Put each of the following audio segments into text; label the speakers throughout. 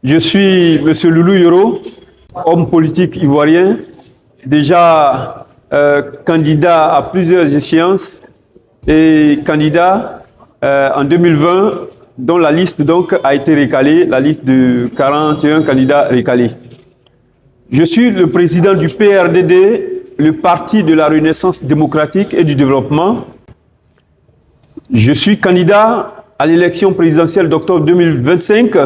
Speaker 1: Je suis M. Loulou Yoro, homme politique ivoirien, déjà candidat à plusieurs échéances et candidat en 2020, dont la liste donc a été recalée, la liste de 41 candidats recalés. Je suis le président du PRDD, le Parti de la Renaissance démocratique et du développement. Je suis candidat à l'élection présidentielle d'octobre 2025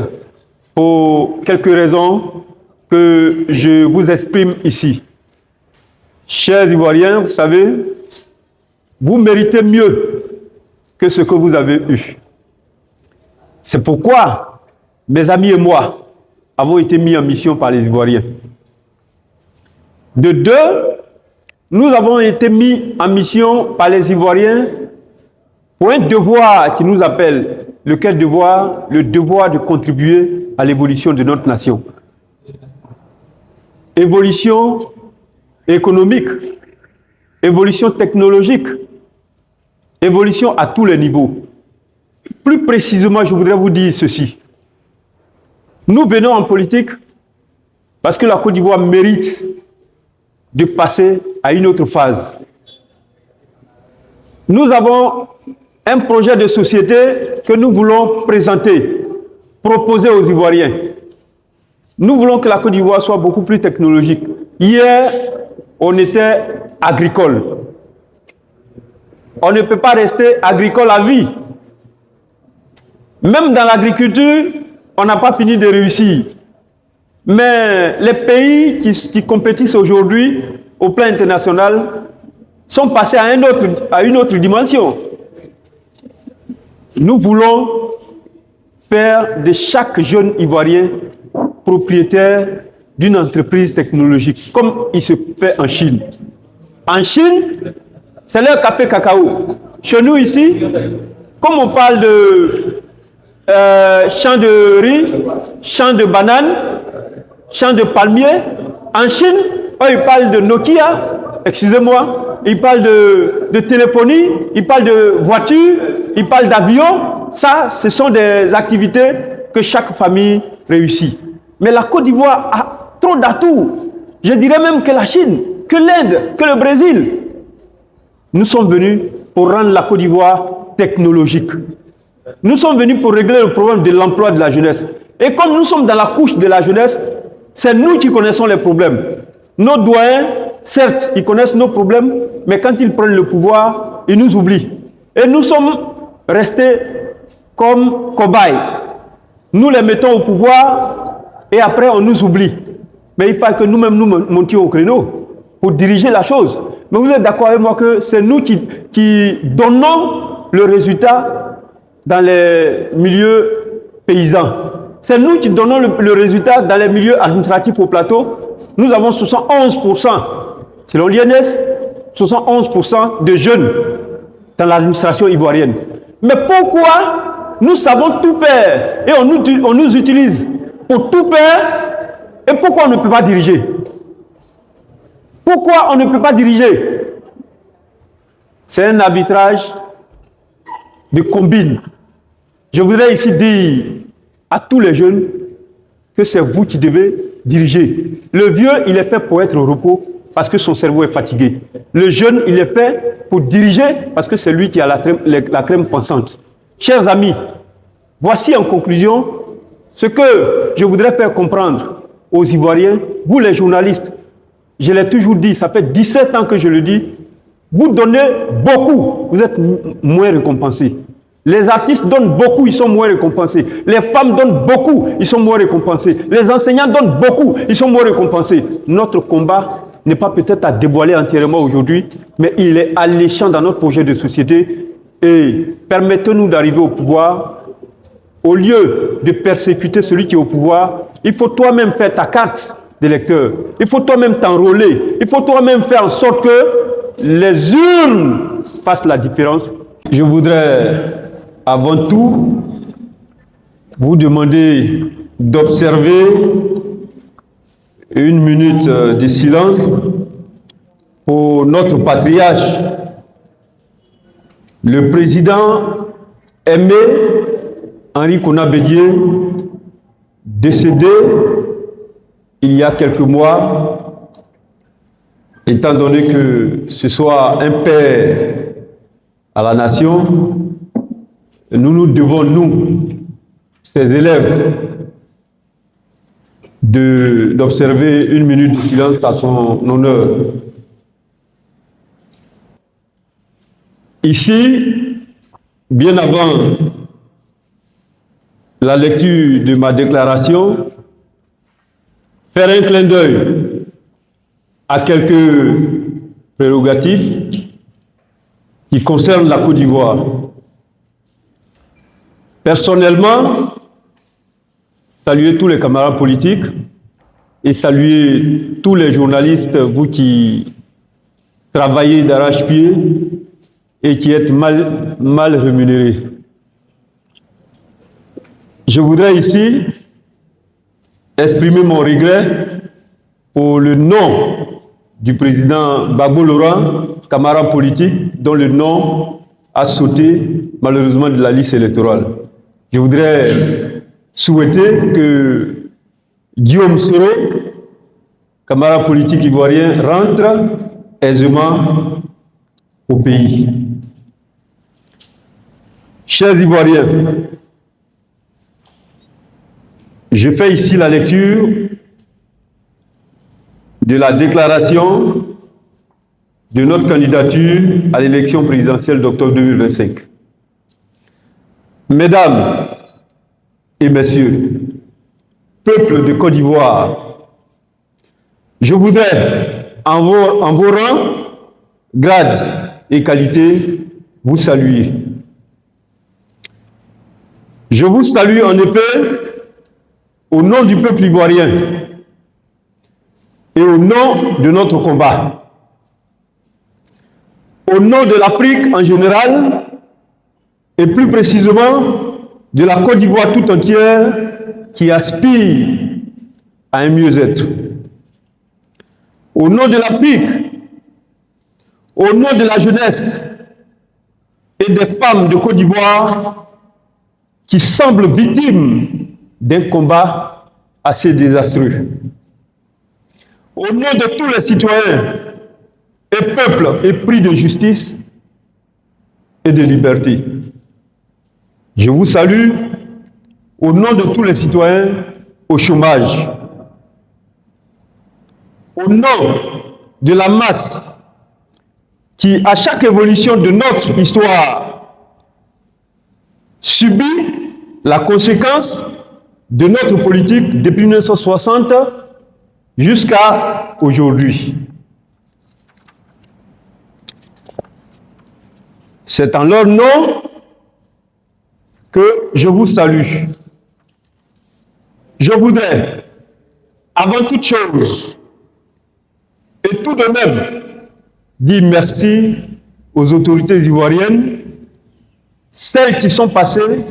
Speaker 1: pour quelques raisons que je vous exprime ici. Chers Ivoiriens, vous savez, vous méritez mieux que ce que vous avez eu. C'est pourquoi mes amis et moi avons été mis en mission par les Ivoiriens. De deux, nous avons été mis en mission par les Ivoiriens pour un devoir qui nous appelle. Lequel devoir? Le devoir de contribuer à l'évolution de notre nation. Évolution économique, évolution technologique, évolution à tous les niveaux. Plus précisément, je voudrais vous dire ceci. Nous venons en politique parce que la Côte d'Ivoire mérite de passer à une autre phase. Nous avons un projet de société que nous voulons présenter, proposer aux Ivoiriens. Nous voulons que la Côte d'Ivoire soit beaucoup plus technologique. Hier, on était agricole. On ne peut pas rester agricole à vie. Même dans l'agriculture, on n'a pas fini de réussir. Mais les pays qui compétissent aujourd'hui au plan international sont passés à une autre dimension. Nous voulons faire de chaque jeune Ivoirien propriétaire d'une entreprise technologique, comme il se fait en Chine. En Chine, c'est leur café cacao. Chez nous ici, comme on parle de champs de riz, champs de bananes, champs de palmiers, en Chine, ils parlent de Nokia, excusez-moi, ils parlent de téléphonie, ils parlent de voitures, ils parlent d'avions. Ça, ce sont des activités que chaque famille réussit. Mais la Côte d'Ivoire a trop d'atouts. Je dirais même que la Chine, que l'Inde, que le Brésil. Nous sommes venus pour rendre la Côte d'Ivoire technologique. Nous sommes venus pour régler le problème de l'emploi de la jeunesse. Et comme nous sommes dans la couche de la jeunesse, c'est nous qui connaissons les problèmes. Nos doyens, certes, ils connaissent nos problèmes, mais quand ils prennent le pouvoir, ils nous oublient. Et nous sommes restés comme cobayes. Nous les mettons au pouvoir et après on nous oublie. Mais il faut que nous-mêmes nous montions au créneau pour diriger la chose. Mais vous êtes d'accord avec moi que c'est nous qui donnons le résultat dans les milieux paysans. C'est nous qui donnons le résultat dans les milieux administratifs au plateau. Nous avons 71%, selon l'INS, 71% de jeunes dans l'administration ivoirienne. Mais pourquoi nous savons tout faire et on nous utilise pour tout faire et pourquoi on ne peut pas diriger? Pourquoi on ne peut pas diriger? C'est un arbitrage de combine. Je voudrais ici dire à tous les jeunes que c'est vous qui devez diriger. Le vieux, il est fait pour être au repos parce que son cerveau est fatigué. Le jeune, il est fait pour diriger parce que c'est lui qui a la crème pensante. Chers amis, voici en conclusion ce que je voudrais faire comprendre aux Ivoiriens, vous les journalistes. Je l'ai toujours dit, ça fait 17 ans que je le dis, vous donnez beaucoup, vous êtes moins récompensés. Les artistes donnent beaucoup, ils sont moins récompensés. Les femmes donnent beaucoup, ils sont moins récompensés. Les enseignants donnent beaucoup, ils sont moins récompensés. Notre combat n'est pas peut-être à dévoiler entièrement aujourd'hui, mais il est alléchant dans notre projet de société. Et permettez-nous d'arriver au pouvoir. Au lieu de persécuter celui qui est au pouvoir, il faut toi-même faire ta carte d'électeur. Il faut toi-même t'enrôler. Il faut toi-même faire en sorte que les urnes fassent la différence. Je voudrais avant tout vous demander d'observer une minute de silence pour notre patriarche, le président Aimé Henri Konan Bédié, décédé il y a quelques mois, étant donné que ce soit un père à la nation, nous devons, nous, ses élèves, d'observer une minute de silence à son honneur. Ici, bien avant la lecture de ma déclaration, faire un clin d'œil à quelques prérogatives qui concernent la Côte d'Ivoire. Personnellement, saluer tous les camarades politiques et saluer tous les journalistes, vous qui travaillez d'arrache-pied et qui êtes mal rémunérés. Je voudrais ici exprimer mon regret pour le nom du président Gbagbo Laurent, camarade politique, dont le nom a sauté malheureusement de la liste électorale. Je voudrais souhaiter que Guillaume Soro, camarade politique ivoirien, rentre aisément au pays. Chers Ivoiriens, je fais ici la lecture de la déclaration de notre candidature à l'élection présidentielle d'octobre 2025. Mesdames et messieurs, peuple de Côte d'Ivoire, je voudrais, en vos rangs, grades et qualités, vous saluer. Je vous salue en effet au nom du peuple ivoirien et au nom de notre combat. Au nom de l'Afrique en général et plus précisément de la Côte d'Ivoire tout entière qui aspire à un mieux-être. Au nom de l'Afrique, au nom de la jeunesse et des femmes de Côte d'Ivoire qui semblent victimes d'un combat assez désastreux. Au nom de tous les citoyens et peuples épris de justice et de liberté, je vous salue au nom de tous les citoyens au chômage, au nom de la masse qui, à chaque évolution de notre histoire, subit la conséquence de notre politique depuis 1960 jusqu'à aujourd'hui. C'est en leur nom que je vous salue. Je voudrais, avant toute chose, et tout de même, dire merci aux autorités ivoiriennes, celles qui sont passées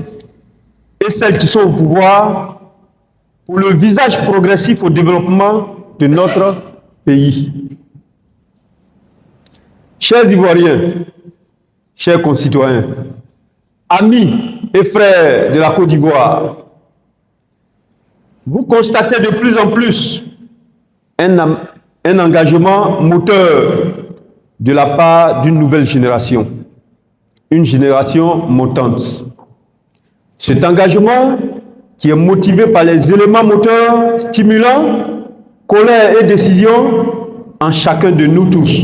Speaker 1: et celles qui sont au pouvoir, pour le visage progressif au développement de notre pays. Chers Ivoiriens, chers concitoyens, amis et frères de la Côte d'Ivoire, vous constatez de plus en plus un engagement moteur de la part d'une nouvelle génération, une génération montante. Cet engagement qui est motivé par les éléments moteurs stimulants, colère et décision en chacun de nous tous,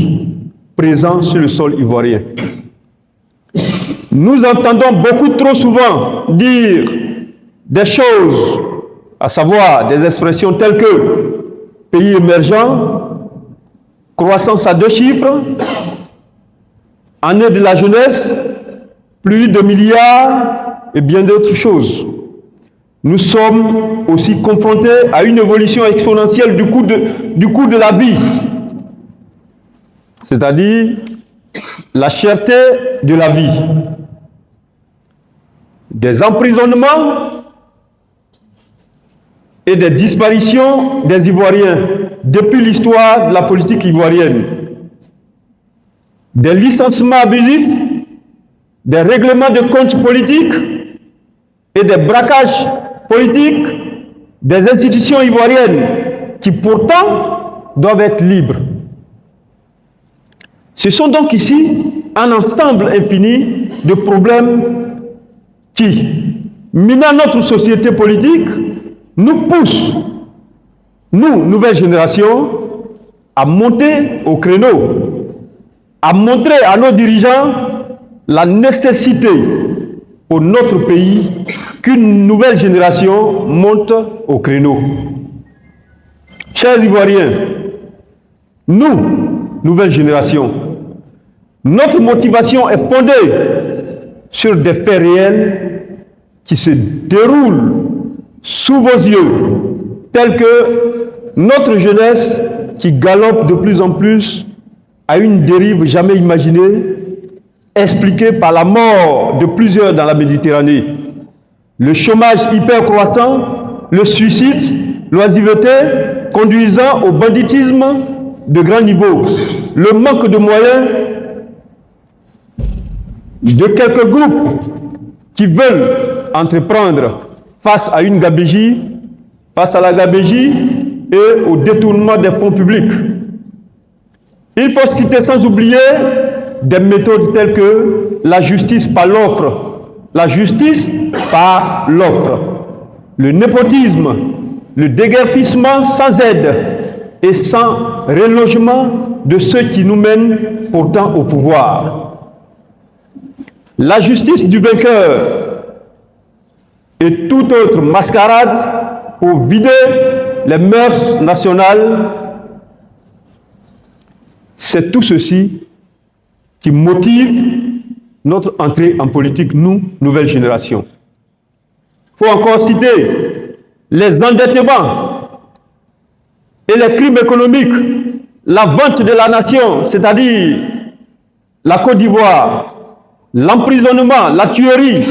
Speaker 1: présents sur le sol ivoirien. Nous entendons beaucoup trop souvent dire des choses, à savoir des expressions telles que pays émergent, croissance à 2 chiffres, année de la jeunesse, plus de milliards et bien d'autres choses. Nous sommes aussi confrontés à une évolution exponentielle du coût de la vie, c'est-à-dire la cherté de la vie, des emprisonnements et des disparitions des Ivoiriens depuis l'histoire de la politique ivoirienne, des licenciements abusifs, des règlements de comptes politiques et des braquages politiques des institutions ivoiriennes qui pourtant doivent être libres. Ce sont donc ici un ensemble infini de problèmes qui, minant notre société politique, nous poussent, nous, nouvelle génération, à monter au créneau, à montrer à nos dirigeants la nécessité pour notre pays qu'une nouvelle génération monte au créneau. Chers Ivoiriens, nous, nouvelle génération, notre motivation est fondée sur des faits réels qui se déroulent sous vos yeux, tels que notre jeunesse qui galope de plus en plus à une dérive jamais imaginée, expliquée par la mort de plusieurs dans la Méditerranée, le chômage hyper croissant, le suicide, l'oisiveté conduisant au banditisme de grand niveau, le manque de moyens de quelques groupes qui veulent entreprendre face à une gabegie, face à la gabegie et au détournement des fonds publics. Il faut se quitter sans oublier des méthodes telles que la justice par l'offre, la justice par l'offre, le népotisme, le déguerpissement sans aide et sans relogement de ceux qui nous mènent pourtant au pouvoir. La justice du vainqueur et toute autre mascarade pour vider les mœurs nationales, c'est tout ceci qui motive notre entrée en politique, nous, nouvelle génération. Il faut encore citer les endettements et les crimes économiques, la vente de la nation, c'est-à-dire la Côte d'Ivoire, l'emprisonnement, la tuerie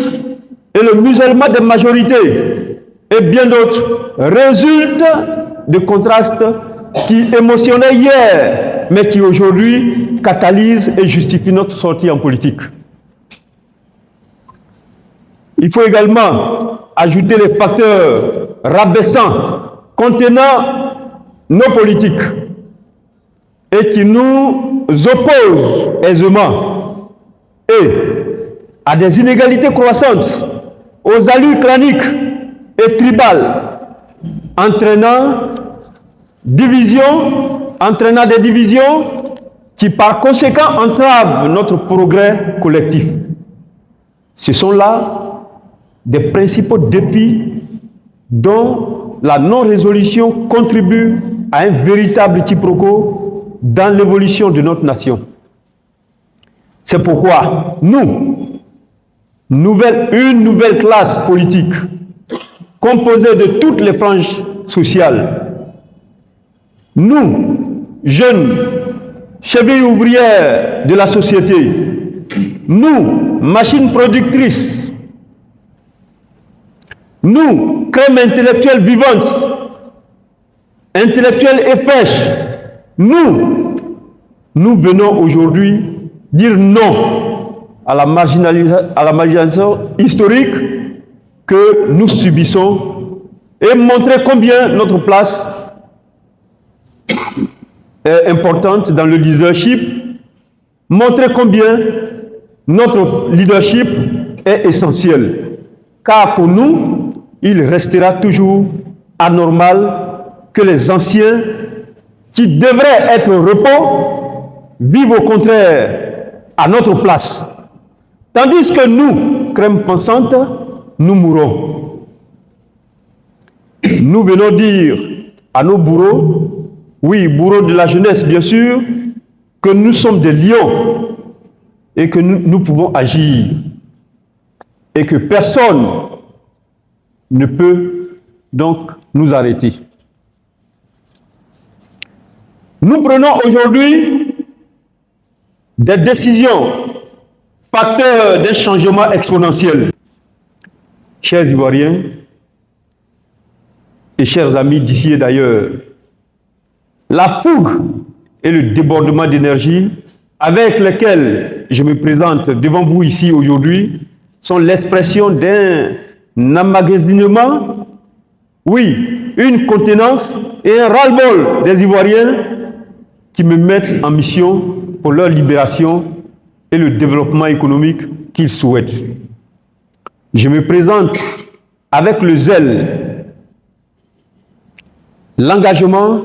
Speaker 1: et le musellement des majorités et bien d'autres résultent de contrastes qui émotionnaient hier, mais qui aujourd'hui catalysent et justifient notre sortie en politique. Il faut également ajouter les facteurs rabaissants contenant nos politiques et qui nous opposent aisément et à des inégalités croissantes, aux allures claniques et tribales, entraînant des divisions qui par conséquent entravent notre progrès collectif. Ce sont là des principaux défis dont la non-résolution contribue à un véritable quiproquo dans l'évolution de notre nation. C'est pourquoi nous, une nouvelle classe politique composée de toutes les franges sociales, nous, jeunes, chevilles ouvrières de la société, nous, machines productrices, nous, crème intellectuelle vivante, intellectuelle et fraîche, nous venons aujourd'hui dire non à la marginalisation historique que nous subissons et montrer combien notre place est importante dans le leadership, montrer combien notre leadership est essentiel. Car pour nous, il restera toujours anormal que les anciens, qui devraient être au repos, vivent au contraire à notre place. Tandis que nous, crème pensante, nous mourons. Nous venons dire à nos bourreaux, oui, bourreaux de la jeunesse bien sûr, que nous sommes des lions et que nous pouvons agir et que personne ne peut donc nous arrêter. Nous prenons aujourd'hui des décisions facteurs d'un changement exponentiel. Chers Ivoiriens et chers amis d'ici et d'ailleurs, la fougue et le débordement d'énergie avec lesquels je me présente devant vous ici aujourd'hui sont l'expression d'un emmagasinement Oui, une contenance et un ras-le-bol des Ivoiriens qui me mettent en mission pour leur libération et le développement économique qu'ils souhaitent. Je me présente avec le zèle, l'engagement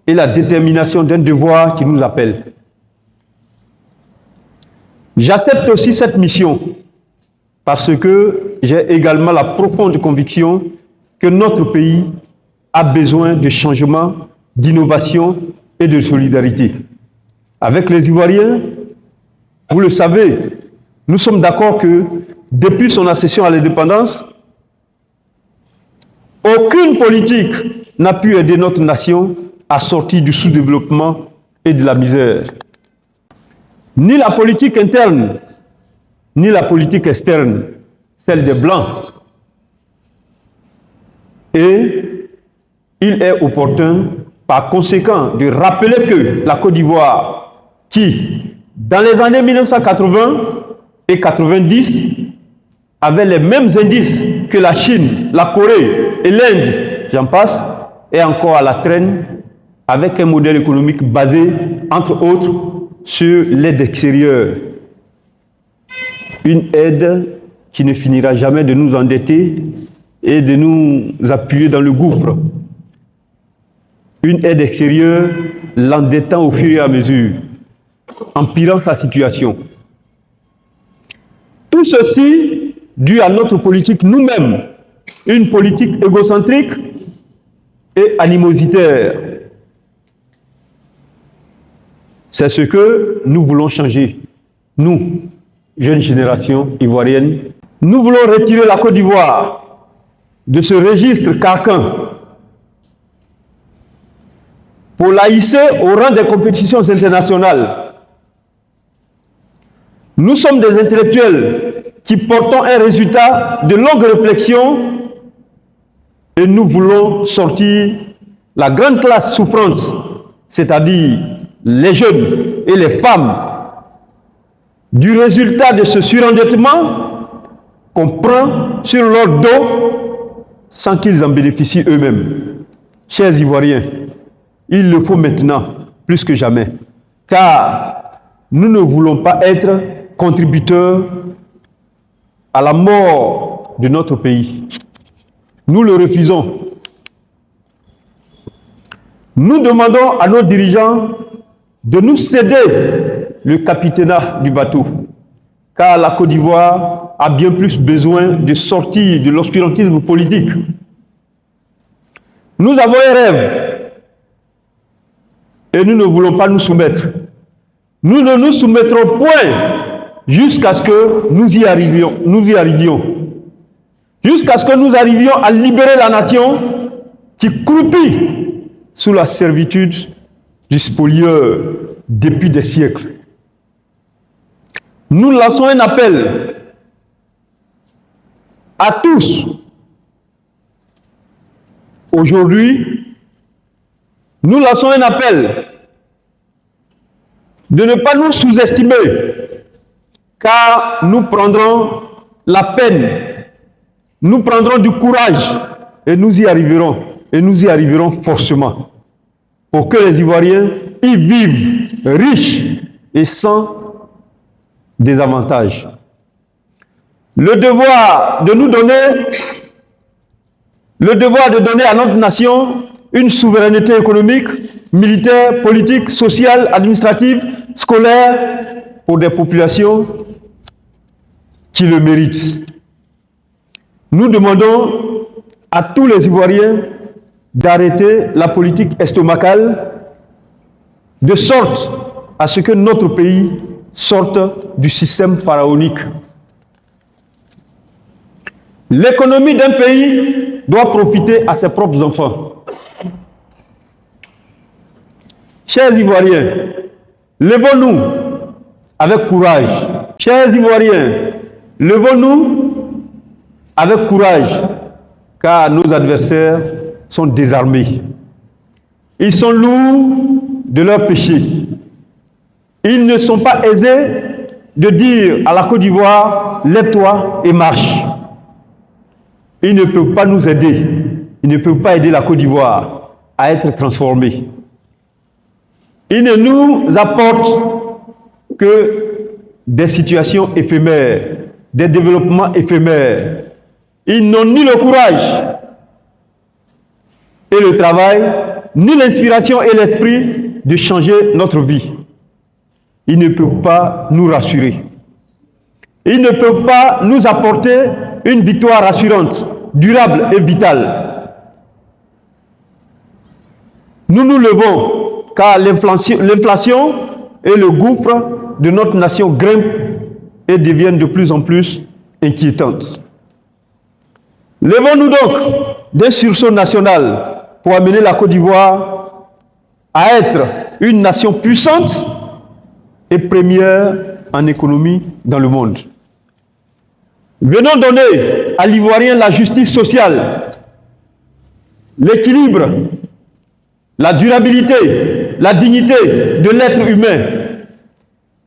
Speaker 1: et la détermination d'un devoir qui nous appelle. J'accepte aussi cette mission parce que j'ai également la profonde conviction que notre pays a besoin de changement, d'innovation et de solidarité. Avec les Ivoiriens, vous le savez, nous sommes d'accord que depuis son accession à l'indépendance, aucune politique n'a pu aider notre nation à sortir du sous-développement et de la misère. Ni la politique interne, ni la politique externe, celle des Blancs. Et il est opportun, par conséquent, de rappeler que la Côte d'Ivoire, qui, dans les années 1980 et 90, avait les mêmes indices que la Chine, la Corée et l'Inde, j'en passe, est encore à la traîne avec un modèle économique basé, entre autres, sur l'aide extérieure. Une aide qui ne finira jamais de nous endetter et de nous appuyer dans le gouffre. Une aide extérieure l'endettant au fur et à mesure, empirant sa situation. Tout ceci dû à notre politique nous-mêmes, une politique égocentrique et animositaire. C'est ce que nous voulons changer, nous, jeune génération ivoirienne. Nous voulons retirer la Côte d'Ivoire de ce registre carcan pour la hisser au rang des compétitions internationales. Nous sommes des intellectuels qui portons un résultat de longue réflexion et nous voulons sortir la grande classe souffrante, c'est-à-dire les jeunes et les femmes, du résultat de ce surendettement qu'on prend sur leur dos sans qu'ils en bénéficient eux-mêmes. Chers Ivoiriens, il le faut maintenant, plus que jamais, car nous ne voulons pas être contributeurs à la mort de notre pays. Nous le refusons. Nous demandons à nos dirigeants de nous céder le capitana du bateau, car la Côte d'Ivoire a bien plus besoin de sortir de l'obscurantisme politique. Nous avons un rêve et nous ne voulons pas nous soumettre. Nous ne nous soumettrons point jusqu'à ce que nous y arrivions. Jusqu'à ce que nous arrivions à libérer la nation qui croupit sous la servitude du spolieur depuis des siècles. Nous lançons un appel à tous. Aujourd'hui, nous lançons un appel de ne pas nous sous-estimer, car nous prendrons la peine, nous prendrons du courage et nous y arriverons forcément pour que les Ivoiriens y vivent riches et sans désavantages. Le devoir de donner à notre nation une souveraineté économique, militaire, politique, sociale, administrative, scolaire, pour des populations qui le méritent. Nous demandons à tous les Ivoiriens d'arrêter la politique estomacale de sorte à ce que notre pays sorte du système pharaonique. L'économie d'un pays doit profiter à ses propres enfants. Chers Ivoiriens, levons-nous avec courage. Chers Ivoiriens, levons-nous avec courage, car nos adversaires sont désarmés. Ils sont lourds de leurs péchés. Ils ne sont pas aisés de dire à la Côte d'Ivoire, lève-toi et marche. Ils ne peuvent pas nous aider ils ne peuvent pas aider la Côte d'Ivoire à être transformée. Ils ne nous apportent que des situations éphémères, des développements éphémères. Ils n'ont ni le courage et le travail, ni l'inspiration et l'esprit de changer notre vie. Ils ne peuvent pas nous rassurer. Ils ne peuvent pas nous apporter une victoire rassurante, durable et vitale. Nous nous levons car l'inflation et le gouffre de notre nation grimpent et deviennent de plus en plus inquiétantes. Levons-nous donc d'un sursaut national pour amener la Côte d'Ivoire à être une nation puissante et première en économie dans le monde. Venons donner à l'Ivoirien la justice sociale, l'équilibre, la durabilité, la dignité de l'être humain.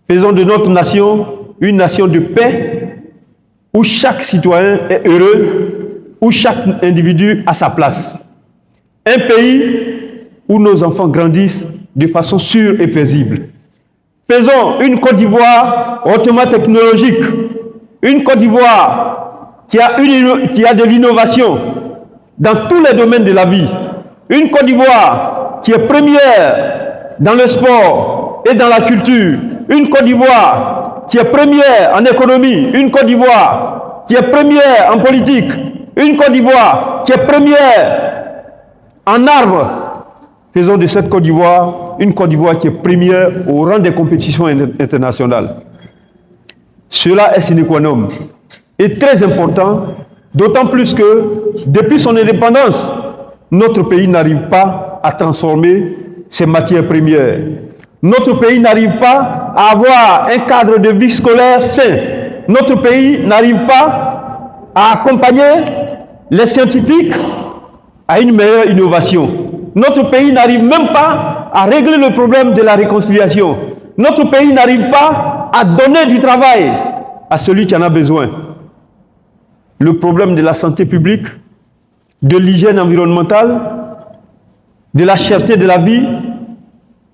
Speaker 1: Faisons de notre nation une nation de paix où chaque citoyen est heureux, où chaque individu a sa place. Un pays où nos enfants grandissent de façon sûre et paisible. Faisons une Côte d'Ivoire hautement technologique, une Côte d'Ivoire qui a de l'innovation dans tous les domaines de la vie, une Côte d'Ivoire qui est première dans le sport et dans la culture, une Côte d'Ivoire qui est première en économie, une Côte d'Ivoire qui est première en politique, une Côte d'Ivoire qui est première en arbres. Faisons de cette Côte d'Ivoire une Côte d'Ivoire qui est première au rang des compétitions internationales. Cela est sine qua non et très important, d'autant plus que depuis son indépendance, notre pays n'arrive pas à transformer ses matières premières. Notre pays n'arrive pas à avoir un cadre de vie scolaire sain. Notre pays n'arrive pas à accompagner les scientifiques à une meilleure innovation. Notre pays n'arrive même pas à régler le problème de la réconciliation. Notre pays n'arrive pas à donner du travail à celui qui en a besoin. Le problème de la santé publique, de l'hygiène environnementale, de la cherté de la vie,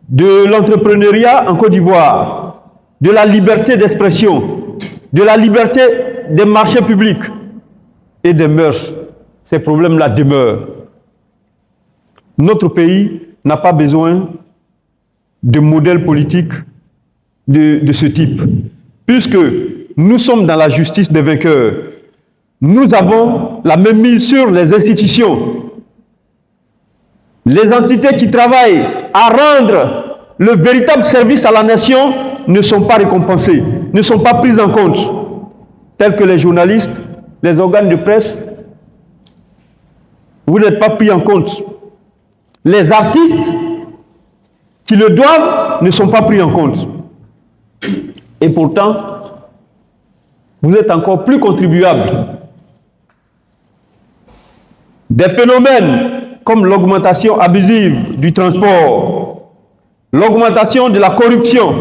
Speaker 1: de l'entrepreneuriat en Côte d'Ivoire, de la liberté d'expression, de la liberté des marchés publics et des mœurs. Ces problèmes-là demeurent. Notre pays n'a pas besoin de modèle politique de ce type, puisque nous sommes dans la justice des vainqueurs. Nous avons la même mise sur les institutions. Les entités qui travaillent à rendre le véritable service à la nation ne sont pas récompensées, ne sont pas prises en compte, tels que les journalistes, les organes de presse. Vous n'êtes pas pris en compte. Les artistes qui le doivent ne sont pas pris en compte. Et pourtant, vous êtes encore plus contribuables. Des phénomènes comme l'augmentation abusive du transport, l'augmentation de la corruption,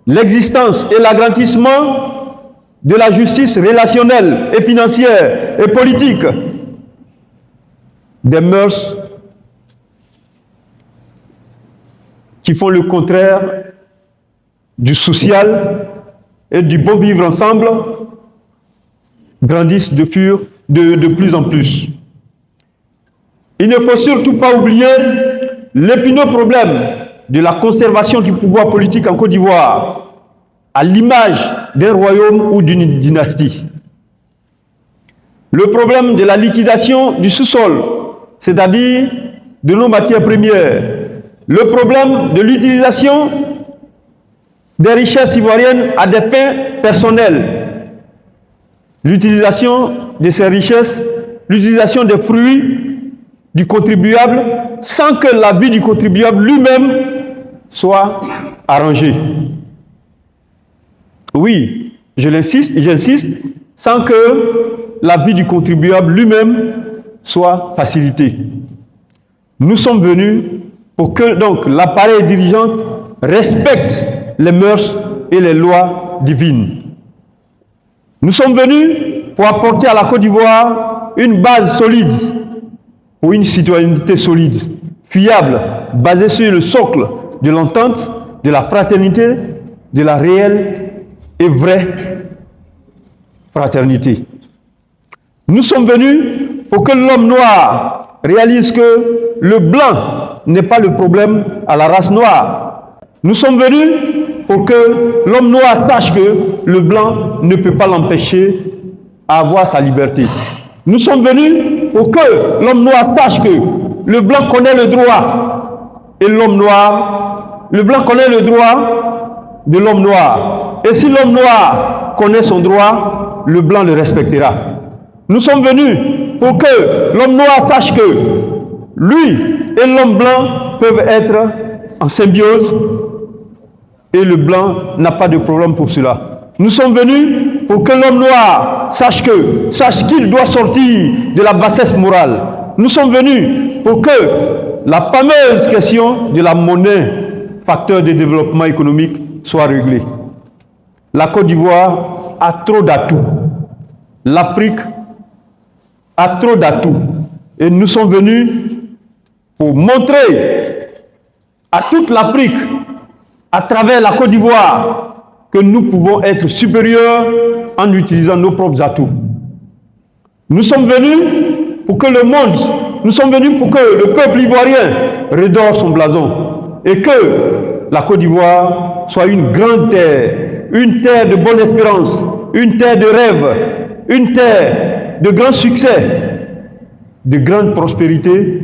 Speaker 1: l'existence et l'agrandissement de la justice relationnelle et financière et politique, des mœurs qui font le contraire du social et du bon vivre ensemble, grandissent de plus en plus. Il ne faut surtout pas oublier l'épineux problème de la conservation du pouvoir politique en Côte d'Ivoire, à l'image d'un royaume ou d'une dynastie. Le problème de la liquidation du sous-sol, c'est-à-dire de nos matières premières. Le problème de l'utilisation des richesses ivoiriennes à des fins personnelles. L'utilisation de ces richesses, l'utilisation des fruits du contribuable sans que la vie du contribuable lui-même soit arrangée. Oui, j'insiste, sans que la vie du contribuable lui-même soit facilitée. Nous sommes venus pour que donc l'appareil dirigeant respecte les mœurs et les lois divines. Nous sommes venus pour apporter à la Côte d'Ivoire une base solide pour une citoyenneté solide, fiable, basée sur le socle de l'entente, de la fraternité, de la réelle et vraie fraternité. Nous sommes venus pour que l'homme noir réalise que le blanc n'est pas le problème à la race noire. Nous sommes venus pour que l'homme noir sache que le blanc ne peut pas l'empêcher à avoir sa liberté. Nous sommes venus pour que l'homme noir sache que le blanc connaît le droit et l'homme noir, le blanc connaît le droit de l'homme noir. Et si l'homme noir connaît son droit, le blanc le respectera. Nous sommes venus pour que l'homme noir sache que lui et l'homme blanc peuvent être en symbiose et le blanc n'a pas de problème pour cela. Nous sommes venus pour que l'homme noir sache qu'il doit sortir de la bassesse morale. Nous sommes venus pour que la fameuse question de la monnaie, facteur de développement économique, soit réglée. La Côte d'Ivoire a trop d'atouts. L'Afrique a trop d'atouts. Et nous sommes venus pour montrer à toute l'Afrique, à travers la Côte d'Ivoire, que nous pouvons être supérieurs en utilisant nos propres atouts. Nous sommes venus pour que le monde, nous sommes venus pour que le peuple ivoirien redore son blason et que la Côte d'Ivoire soit une grande terre, une terre de bonne espérance, une terre de rêve, une terre de grand succès, de grande prospérité,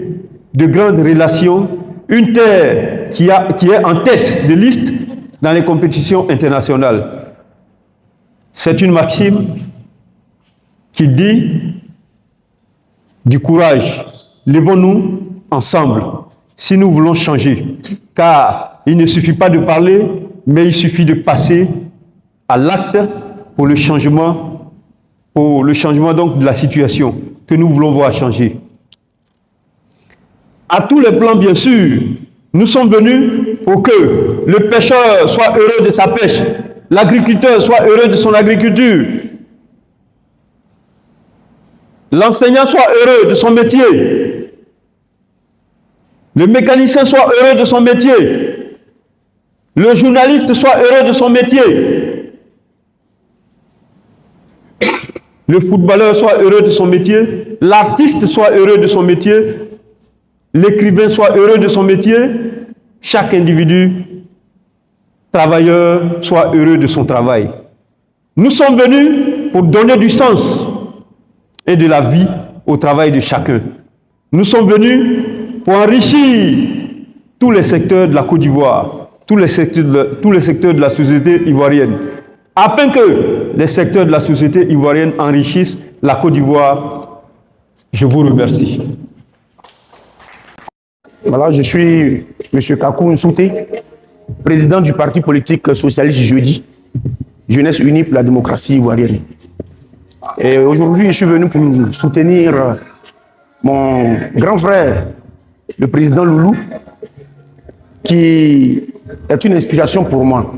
Speaker 1: de grandes relations, une terre qui est en tête de liste dans les compétitions internationales. C'est une maxime qui dit du courage. Levons-nous ensemble si nous voulons changer. Car il ne suffit pas de parler, mais il suffit de passer à l'acte pour le changement donc de la situation que nous voulons voir changer. À tous les plans, bien sûr, nous sommes venus pour que le pêcheur soit heureux de sa pêche, l'agriculteur soit heureux de son agriculture, l'enseignant soit heureux de son métier, le mécanicien soit heureux de son métier, le journaliste soit heureux de son métier, le footballeur soit heureux de son métier, l'artiste soit heureux de son métier, l'écrivain soit heureux de son métier, chaque individu, travailleur, soit heureux de son travail. Nous sommes venus pour donner du sens et de la vie au travail de chacun. Nous sommes venus pour enrichir tous les secteurs de la Côte d'Ivoire, tous les secteurs de la société ivoirienne, afin que les secteurs de la société ivoirienne enrichissent la Côte d'Ivoire. Je vous remercie.
Speaker 2: Voilà, je suis M. Kakou Nsouté, président du parti politique socialiste Jeudi, Jeunesse Unie pour la démocratie ivoirienne. Et aujourd'hui, je suis venu pour soutenir mon grand frère, le président Loulou, qui est une inspiration pour moi.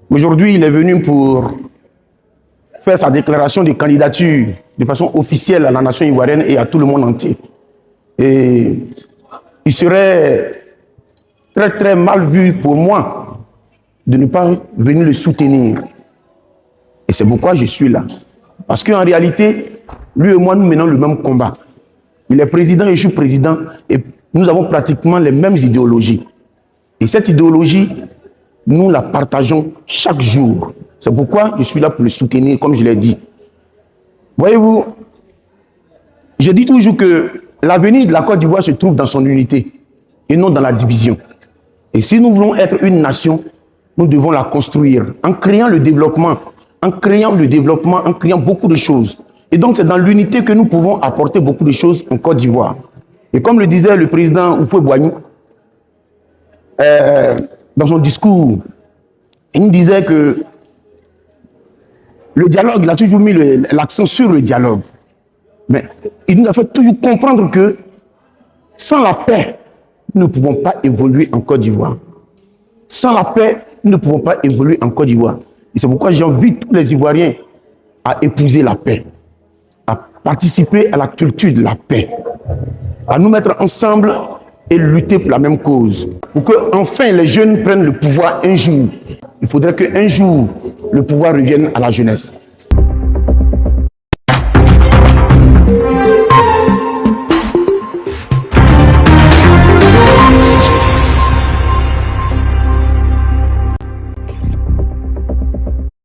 Speaker 2: Aujourd'hui, il est venu pour faire sa déclaration de candidature de façon officielle à la nation ivoirienne et à tout le monde entier. Et il serait très très mal vu pour moi de ne pas venir le soutenir. Et c'est pourquoi je suis là. Parce qu'en réalité, lui et moi, nous menons le même combat. Il est président et je suis président et nous avons pratiquement les mêmes idéologies. Et cette idéologie, nous la partageons chaque jour. C'est pourquoi je suis là pour le soutenir, comme je l'ai dit. Voyez-vous, je dis toujours que l'avenir de la Côte d'Ivoire se trouve dans son unité et non dans la division. Et si nous voulons être une nation, nous devons la construire en créant le développement, en créant beaucoup de choses. Et donc c'est dans l'unité que nous pouvons apporter beaucoup de choses en Côte d'Ivoire. Et comme le disait le président Houphouët-Boigny, dans son discours, il nous disait que le dialogue, il a toujours mis l'accent sur le dialogue. Mais il nous a fait toujours comprendre que sans la paix, nous ne pouvons pas évoluer en Côte d'Ivoire. Sans la paix, nous ne pouvons pas évoluer en Côte d'Ivoire. Et c'est pourquoi j'invite tous les Ivoiriens à épouser la paix, à participer à la culture de la paix. à nous mettre ensemble et lutter pour la même cause. Pour que enfin les jeunes prennent le pouvoir un jour. Il faudrait qu'un jour, le pouvoir revienne à la jeunesse.